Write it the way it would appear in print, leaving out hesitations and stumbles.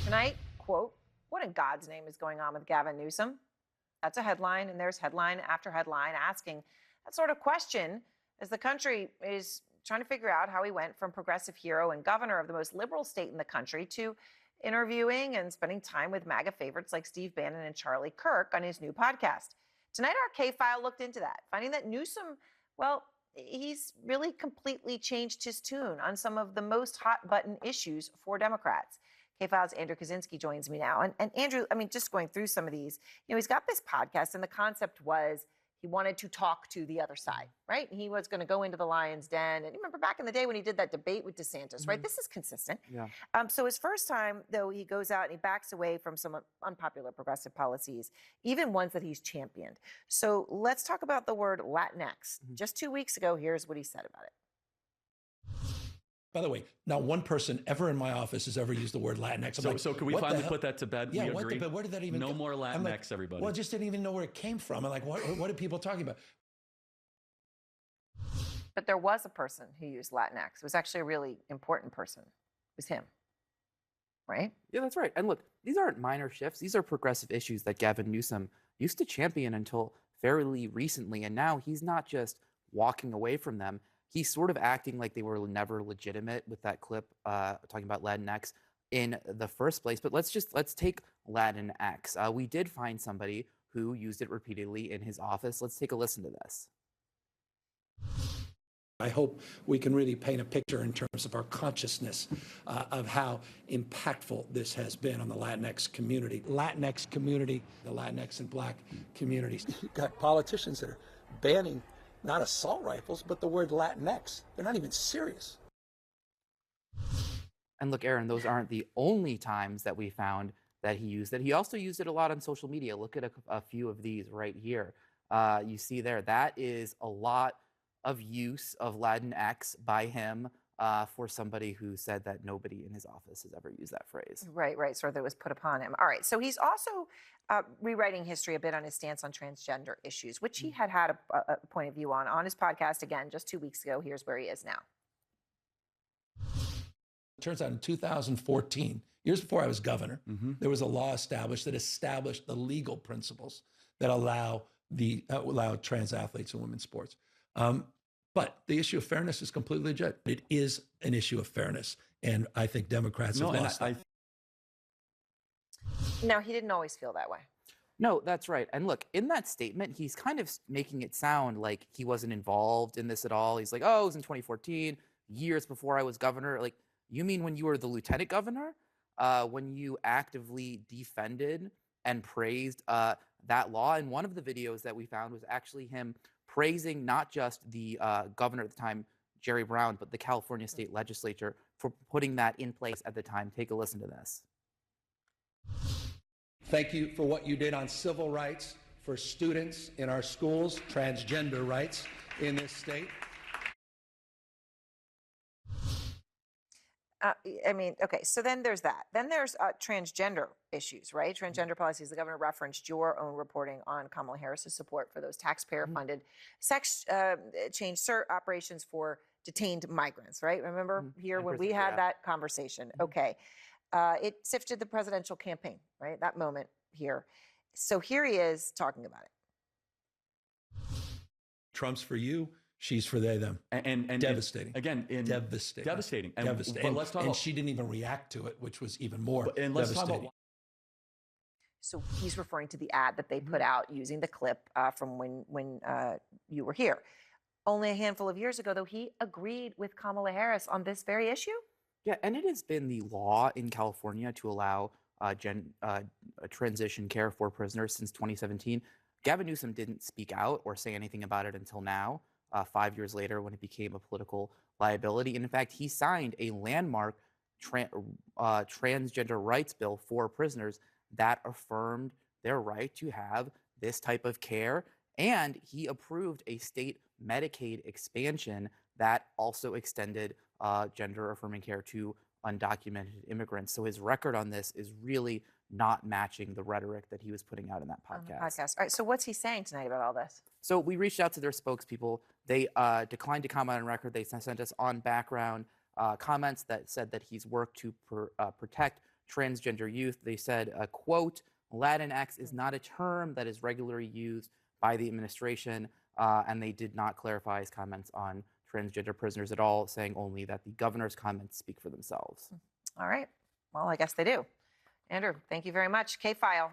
Tonight, quote, what in God's name is going on with Gavin Newsom? That's a headline, and there's headline after headline asking that sort of question as the country is trying to figure out how he went from progressive hero and governor of the most liberal state in the country to interviewing and spending time with MAGA favorites like Steve Bannon and Charlie Kirk on his new podcast. Tonight, our K-File looked into that, finding that Newsom, well, he's really completely changed his tune on some of the most hot-button issues for Democrats. K-File's Andrew Kaczynski joins me now. And Andrew, I mean, just going through some of these, he's got this podcast, and the concept was he wanted to talk to the other side, right? He was going to go into the lion's den. And remember back in the day when he did that debate with DeSantis, right? This is consistent. Yeah. So his first time, though, he goes out and he backs away from some unpopular progressive policies, even ones that he's championed. So let's talk about the word Latinx. Just 2 weeks ago, here's what he said about it. By the way, not one person ever in my office has ever used the word Latinx. So can we finally put that to bed? Yeah, we agree? where did that even No go? more Latinx, like, everybody. Well, I just didn't even know where it came from. I'm like, what are people talking about? But there was a person who used Latinx. It was actually a really important person. It was him, right? Yeah, that's right. And look, these aren't minor shifts. These are progressive issues that Gavin Newsom used to champion until fairly recently. And now he's not just walking away from them. He's sort of acting like they were never legitimate with that clip talking about Latinx in the first place. But let's take Latinx. We did find somebody who used it repeatedly in his office. Let's take a listen to this. I hope we can really paint a picture in terms of our consciousness of how impactful this has been on the Latinx community. The Latinx and Black communities. You've got politicians that are banning not assault rifles, but the word Latinx. They're not even serious. And look, Aaron, those aren't the only times that we found that he used it. He also used it a lot on social media. Look at a few of these right here. You see there, that is a lot of use of Latinx by him for somebody who said that nobody in his office has ever used that phrase. Right. So that was put upon him. All right. So he's also rewriting history a bit on his stance on transgender issues, which he had a point of view on his podcast, again, just 2 weeks ago. Here's where he is now. It turns out in 2014, years before I was governor, there was a law established the legal principles that allow trans athletes in women's sports. But the issue of fairness is completely legit. It is an issue of fairness, and I think Democrats have lost that. No, he didn't always feel that way. No, that's right. And look, in that statement, he's kind of making it sound like he wasn't involved in this at all. He's like, oh, it was in 2014, years before I was governor. Like, you mean when you were the lieutenant governor? When you actively defended and praised that law? And one of the videos that we found was actually him praising not just the governor at the time, Jerry Brown, but the California state legislature for putting that in place at the time. Take a listen to this. Thank you for what you did on civil rights for students in our schools, transgender rights in this state. Okay, so then there's that. Then there's transgender issues, right? Transgender policies. The governor referenced your own reporting on Kamala Harris's support for those taxpayer-funded sex change operations for detained migrants, right? Remember here when we had that conversation? Okay. It sifted the presidential campaign, right? That moment here. So here he is talking about it. Trump's for you. She's for they, them. And devastating. Devastating. And let's talk about, she didn't even react to it, which was even more devastating. So he's referring to the ad that they put out using the clip from when you were here. Only a handful of years ago, though, he agreed with Kamala Harris on this very issue. Yeah, and it has been the law in California to allow transition care for prisoners since 2017. Gavin Newsom didn't speak out or say anything about it until now. 5 years later when it became a political liability. And in fact, he signed a landmark transgender rights bill for prisoners that affirmed their right to have this type of care. And he approved a state Medicaid expansion that also extended gender-affirming care to undocumented immigrants. So his record on this is really not matching the rhetoric that he was putting out in that podcast. All right, so what's he saying tonight about all this? So we reached out to their spokespeople. They declined to comment on record. They sent us on background comments that said that he's worked to protect transgender youth. They said, quote, Latinx is not a term that is regularly used by the administration, and they did not clarify his comments on transgender prisoners at all, saying only that the governor's comments speak for themselves. All right. Well, I guess they do. Andrew, thank you very much. K-File.